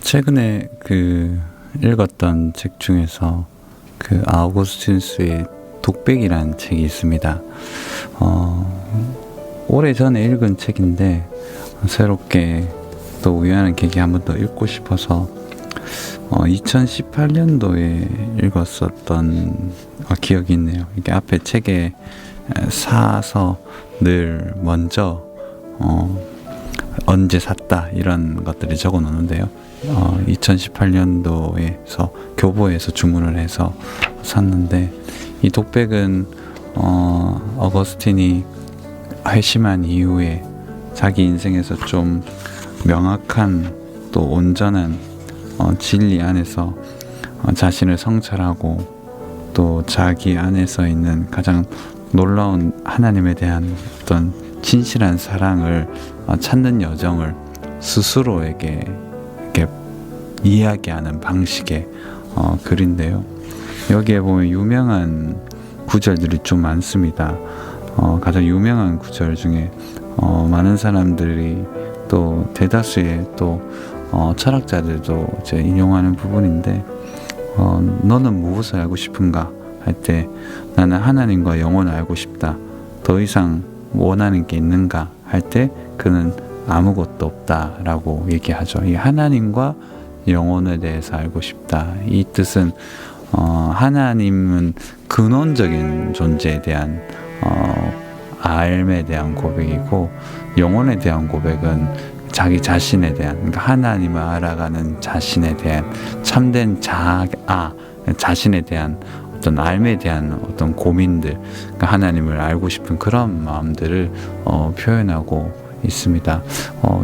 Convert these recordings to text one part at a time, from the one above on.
최근에 읽었던 책 중에서 아우구스티누스의 독백이라는 책이 있습니다. 오래전에 읽은 책인데 새롭게 또 우연한 계기 한 번 더 읽고 싶어서 2018년도에 읽었었던 기억이 있네요. 이게 앞에 책에 사서 늘 먼저 언제 샀다 이런 것들이 적어 놓는데요. 2018년도에서 교보에서 주문을 해서 샀는데, 이 독백은 어거스틴이 회심한 이후에 자기 인생에서 좀 명확한 또 온전한 진리 안에서 자신을 성찰하고 또 자기 안에서 있는 가장 놀라운 하나님에 대한 어떤 진실한 사랑을 찾는 여정을 스스로에게 이렇게 이야기하는 방식의 글인데요. 여기에 보면 유명한 구절들이 좀 많습니다. 가장 유명한 구절 중에 많은 사람들이 또 대다수의 또 철학자들도 이제 인용하는 부분인데, 너는 무엇을 알고 싶은가 할 때 나는 하나님과 영혼을 알고 싶다. 더 이상 원하는 게 있는가 할 때 그는 아무것도 없다라고 얘기하죠. 이 하나님과 영혼에 대해서 알고 싶다. 이 뜻은 하나님은 근원적인 존재에 대한 알에 대한 고백이고, 영혼에 대한 고백은 자기 자신에 대한, 그러니까 하나님을 알아가는 자신에 대한 참된 자신에 대한 어떤 알에 대한 어떤 고민들, 그러니까 하나님을 알고 싶은 그런 마음들을 표현하고 있습니다.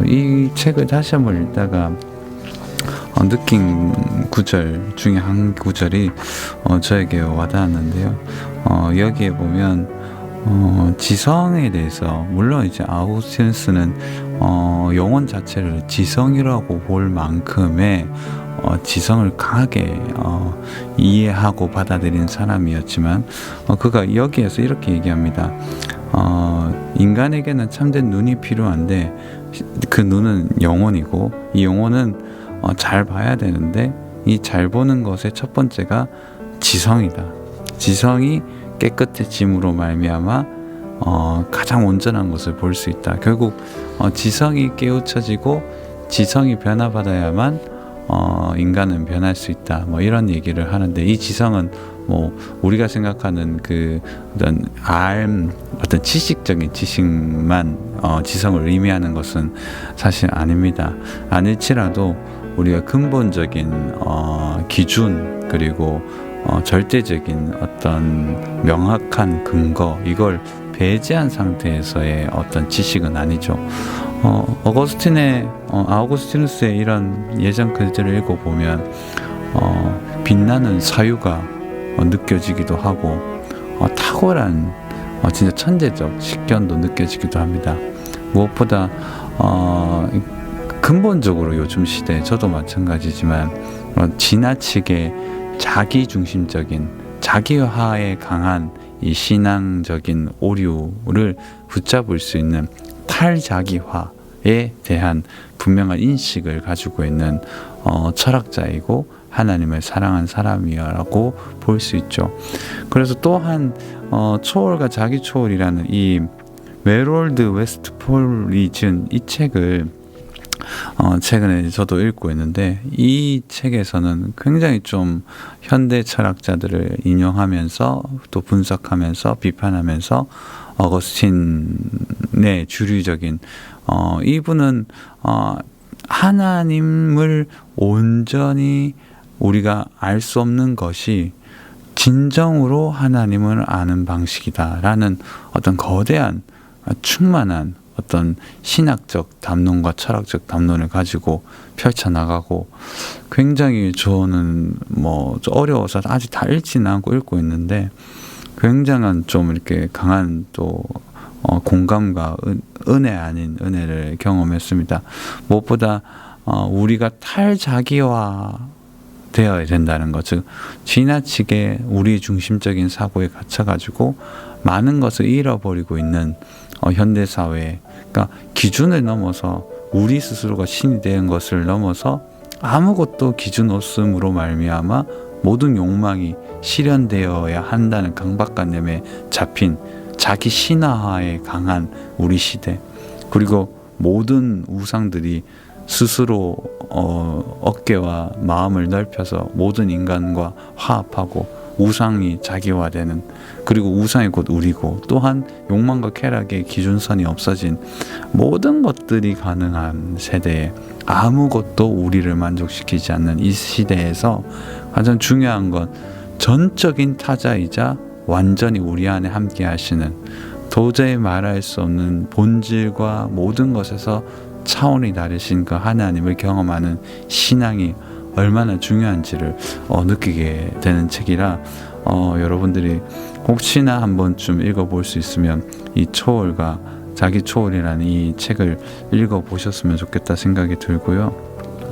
이 책을 다시 한번 읽다가 느낀 구절 중에 한 구절이 저에게 와닿았는데요. 여기에 보면 지성에 대해서, 물론 이제 아우구스티누스는 영혼 자체를 지성이라고 볼 만큼의 지성을 강하게 이해하고 받아들인 사람이었지만, 그가 여기에서 이렇게 얘기합니다. 인간에게는 참된 눈이 필요한데 그 눈은 영혼이고, 이 영혼은 잘 봐야 되는데 이 잘 보는 것의 첫 번째가 지성이다. 지성이 깨끗해짐으로 말미암아 가장 온전한 것을 볼 수 있다. 결국 지성이 깨우쳐지고 지성이 변화받아야만 인간은 변할 수 있다. 이런 얘기를 하는데, 이 지성은 우리가 생각하는 어떤 지식적인 지식만 지성을 의미하는 것은 사실 아닙니다. 아닐지라도 우리가 근본적인 기준, 그리고 절대적인 어떤 명확한 근거, 이걸 배제한 상태에서의 어떤 지식은 아니죠. 아우구스티누스의 이런 예전 글들을 읽어보면 빛나는 사유가 느껴지기도 하고, 탁월한 진짜 천재적 식견도 느껴지기도 합니다. 무엇보다 근본적으로 요즘 시대, 저도 마찬가지지만 지나치게 자기중심적인, 자기화에 강한 이 신앙적인 오류를 붙잡을 수 있는 탈자기화에 대한 분명한 인식을 가지고 있는 철학자이고 하나님을 사랑한 사람이라고 볼 수 있죠. 그래서 또한 초월과 자기 초월이라는 이 메롤드 웨스트폴이 지은 이 책을 최근에 저도 읽고 있는데, 이 책에서는 굉장히 좀 현대 철학자들을 인용하면서 또 분석하면서 비판하면서 어거스틴의 주류적인 이분은 하나님을 온전히 우리가 알 수 없는 것이 진정으로 하나님을 아는 방식이다라는 어떤 거대한 충만한 어떤 신학적 담론과 철학적 담론을 가지고 펼쳐나가고, 굉장히 저는 좀 어려워서 아직 다 읽지는 않고 읽고 있는데, 굉장한 좀 이렇게 강한 또 공감과 은혜 아닌 은혜를 경험했습니다. 무엇보다 우리가 탈자기화 되어야 된다는 것, 즉 지나치게 우리 중심적인 사고에 갇혀가지고 많은 것을 잃어버리고 있는 현대사회, 그러니까 기준을 넘어서 우리 스스로가 신이 된 것을 넘어서 아무것도 기준 없음으로 말미암아 모든 욕망이 실현되어야 한다는 강박관념에 잡힌 자기 신화화에 강한 우리 시대, 그리고 모든 우상들이 스스로 어깨와 마음을 넓혀서 모든 인간과 화합하고 우상이 자기화되는, 그리고 우상이 곧 우리고, 또한 욕망과 쾌락의 기준선이 없어진 모든 것들이 가능한 세대에 아무것도 우리를 만족시키지 않는 이 시대에서 가장 중요한 건 전적인 타자이자 완전히 우리 안에 함께 하시는, 도저히 말할 수 없는 본질과 모든 것에서 차원이 다르신 그 하나님을 경험하는 신앙이 얼마나 중요한지를 느끼게 되는 책이라, 여러분들이 혹시나 한 번쯤 읽어볼 수 있으면 이 초월과 자기 초월이라는 이 책을 읽어보셨으면 좋겠다 생각이 들고요.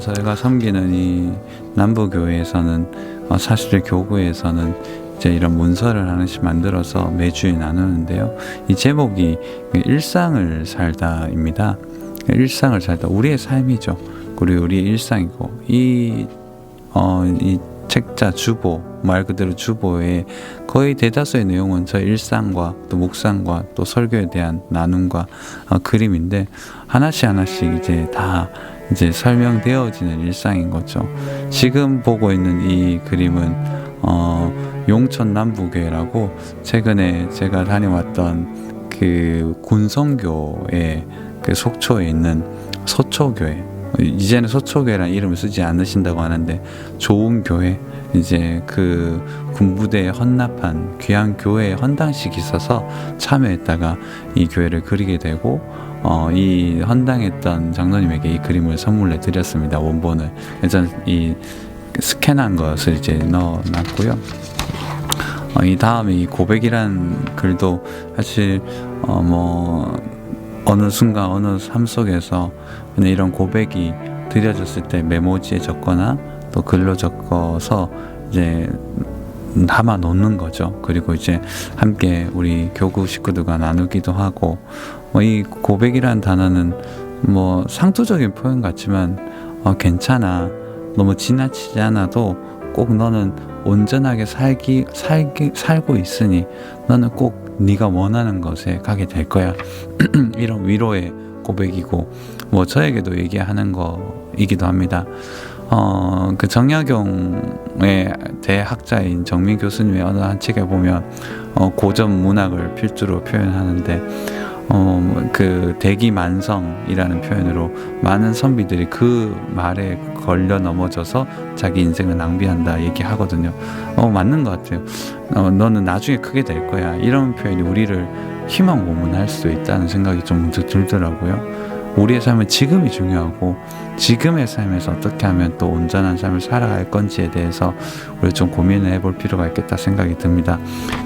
저희가 섬기는 이 남부교회에서는 사실 교구에서는 이제 이런 문서를 하나씩 만들어서 매주에 나누는데요. 이 제목이 일상을 살다입니다. 일상을 살다, 우리의 삶이죠. 그리고 우리의 일상이고, 이 책자 주보, 말 그대로 주보에 거의 대다수의 내용은 저 일상과 또 묵상과 또 설교에 대한 나눔과 그림인데, 하나씩 이제 다 이제 설명되어지는 일상인 거죠. 지금 보고 있는 이 그림은 용천 남부교회라고 최근에 제가 다녀왔던 그 군성교의 그 속초에 있는 서초교회, 이제는 서초교회라는 이름을 쓰지 않으신다고 하는데, 좋은 교회, 이제 그 군부대에 헌납한 귀한 교회에 헌당식이 있어서 참여했다가 이 교회를 그리게 되고, 이 헌당했던 장로님에게 이 그림을 선물해 드렸습니다. 원본을. 그래서 이 스캔한 것을 이제 넣어놨고요. 이 다음에 이 고백이란 글도 사실 어느 순간 어느 삶 속에서 그냥 이런 고백이 드려졌을 때 메모지에 적거나 또 글로 적어서 이제 담아 놓는 거죠. 그리고 이제 함께 우리 교구 식구들과 나누기도 하고, 이 고백이라는 단어는 상투적인 표현 같지만 괜찮아, 너무 지나치지 않아도 꼭 너는 온전하게 살고 있으니 너는 꼭 네가 원하는 것에 가게 될 거야. 이런 위로의 고백이고, 저에게도 얘기하는 거이기도 합니다. 그 정약용의 대학자인 정민 교수님의 어느 한 책에 보면 고전 문학을 필두로 표현하는데, 그 대기만성이라는 표현으로 많은 선비들이 그 말에 걸려 넘어져서 자기 인생을 낭비한다 얘기하거든요. 맞는 것 같아요. 너는 나중에 크게 될 거야, 이런 표현이 우리를 희망 고문할 수도 있다는 생각이 좀 문득 들더라고요. 우리의 삶은 지금이 중요하고, 지금의 삶에서 어떻게 하면 또 온전한 삶을 살아갈 건지에 대해서 우리 좀 고민을 해볼 필요가 있겠다 생각이 듭니다.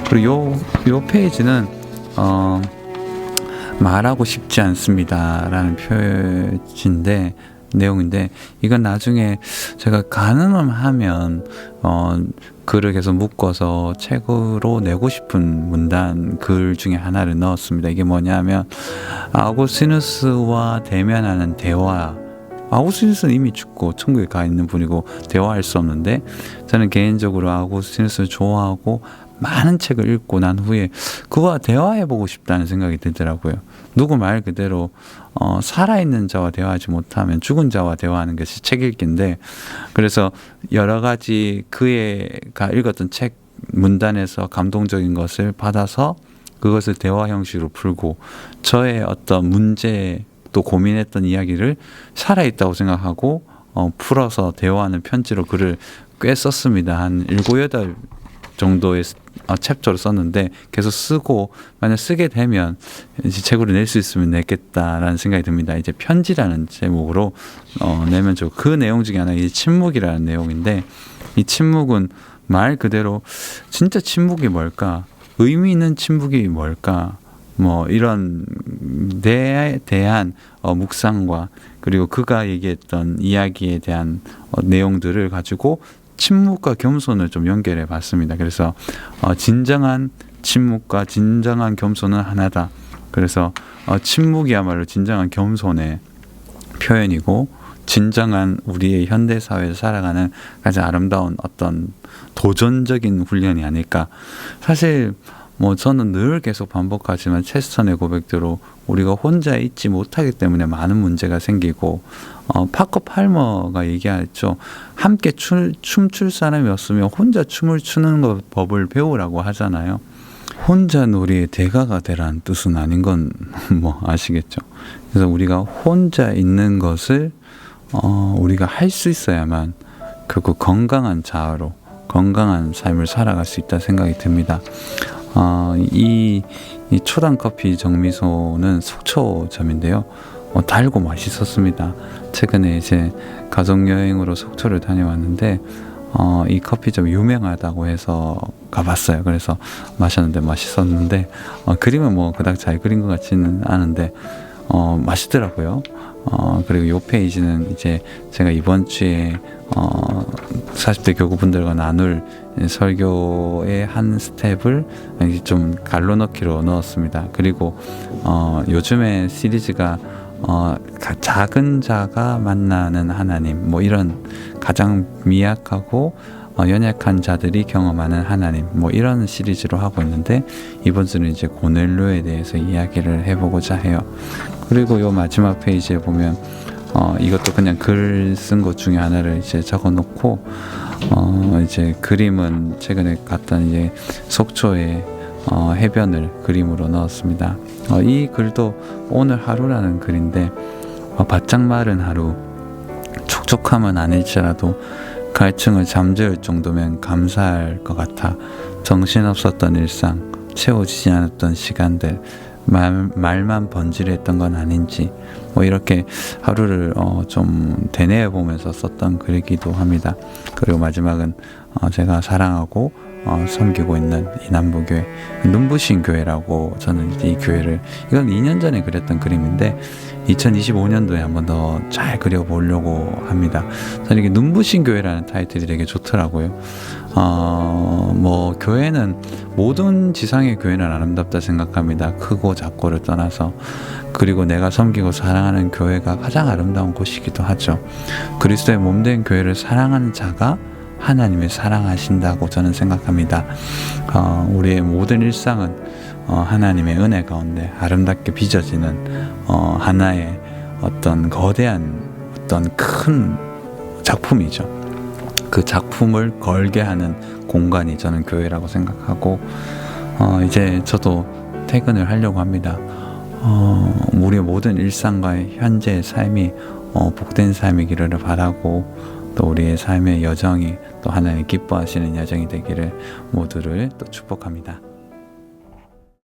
그리고 요 페이지는 말하고 싶지 않습니다 라는 표지인데, 내용인데, 이건 나중에 제가 가능하면 하면 글을 계속 묶어서 책으로 내고 싶은 문단 글 중에 하나를 넣었습니다. 이게 뭐냐면, 아우구스티누스와 대면하는 대화. 아우구스티누스는 이미 죽고 천국에 가 있는 분이고 대화할 수 없는데, 저는 개인적으로 아우구스티누스를 좋아하고 많은 책을 읽고 난 후에 그와 대화해보고 싶다는 생각이 들더라고요. 누구 말 그대로 살아있는 자와 대화하지 못하면 죽은 자와 대화하는 것이 책 읽기인데, 그래서 여러 가지 그가 읽었던 책 문단에서 감동적인 것을 받아서 그것을 대화 형식으로 풀고, 저의 어떤 문제 또 고민했던 이야기를 살아있다고 생각하고 풀어서 대화하는 편지로 글을 꽤 썼습니다. 한 7, 8 정도의 챕터를 썼는데, 계속 쓰고 만약 쓰게 되면 이제 책으로 낼 수 있으면 내겠다라는 생각이 듭니다. 이제 편지라는 제목으로 내면 좋고, 그 내용 중에 하나 이 침묵이라는 내용인데, 이 침묵은 말 그대로 진짜 침묵이 뭘까, 의미 있는 침묵이 뭘까, 이런 데에 대한 묵상과, 그리고 그가 얘기했던 이야기에 대한 내용들을 가지고 침묵과 겸손을 좀 연결해 봤습니다. 그래서 진정한 침묵과 진정한 겸손은 하나다. 그래서 침묵이야말로 진정한 겸손의 표현이고, 진정한 우리의 현대 사회에서 살아가는 가장 아름다운 어떤 도전적인 훈련이 아닐까. 사실 뭐 저는 늘 계속 반복하지만 체스턴의 고백대로 우리가 혼자 있지 못하기 때문에 많은 문제가 생기고, 파커 팔머가 얘기했죠. 함께 춤출 사람이 없으면 혼자 춤을 추는 법을 배우라고 하잖아요. 혼자 놀이의 대가가 되라는 뜻은 아닌 건 뭐 아시겠죠. 그래서 우리가 혼자 있는 것을 우리가 할 수 있어야만 결국 건강한 자아로 건강한 삶을 살아갈 수 있다 생각이 듭니다. 이 초당 커피 정미소는 속초점인데요. 달고 맛있었습니다. 최근에 이제 가족 여행으로 속초를 다녀왔는데 이 커피점 유명하다고 해서 가봤어요. 그래서 마셨는데 맛있었는데 그림은 뭐 그닥 잘 그린 것 같지는 않은데 맛있더라고요. 그리고 요 페이지는 이제 제가 이번 주에 40대 교구분들과 나눌 설교의 한 스텝을 좀 갈로넣기로 넣었습니다. 그리고 요즘에 시리즈가 작은 자가 만나는 하나님, 뭐 이런 가장 미약하고 연약한 자들이 경험하는 하나님, 뭐 이런 시리즈로 하고 있는데, 이번 주는 이제 고넬료에 대해서 이야기를 해보고자 해요. 그리고 요 마지막 페이지에 보면 이것도 그냥 글 쓴 것 중에 하나를 이제 적어놓고 이제 그림은 최근에 갔던 이제 속초의 해변을 그림으로 넣었습니다. 이 글도 오늘 하루라는 글인데, 바짝 마른 하루, 촉촉함은 아닐지라도 갈증을 잠재울 정도면 감사할 것 같아. 정신없었던 일상, 채워지지 않았던 시간들, 말만 번지르했던 건 아닌지, 뭐 이렇게 하루를 좀 되뇌어 보면서 썼던 글이기도 합니다. 그리고 마지막은 제가 사랑하고 섬기고 있는 이남부교회 눈부신 교회라고, 저는 이제 이 교회를, 이건 2년 전에 그렸던 그림인데 2025년도에 한 번 더 잘 그려보려고 합니다. 저는 이게 눈부신 교회라는 타이틀이 되게 좋더라고요. 뭐 교회는, 모든 지상의 교회는 아름답다 생각합니다. 크고 작고를 떠나서. 그리고 내가 섬기고 사랑하는 교회가 가장 아름다운 곳이기도 하죠. 그리스도의 몸된 교회를 사랑하는 자가 하나님을 사랑하신다고 저는 생각합니다. 우리의 모든 일상은 하나님의 은혜 가운데 아름답게 빚어지는 하나의 어떤 거대한 어떤 큰 작품이죠. 그 작품을 걸게 하는 공간이 저는 교회라고 생각하고, 이제 저도 퇴근을 하려고 합니다. 우리의 모든 일상과의 현재의 삶이 복된 삶이기를 바라고, 또 우리의 삶의 여정이 또 하나님 기뻐하시는 여정이 되기를 모두를 또 축복합니다.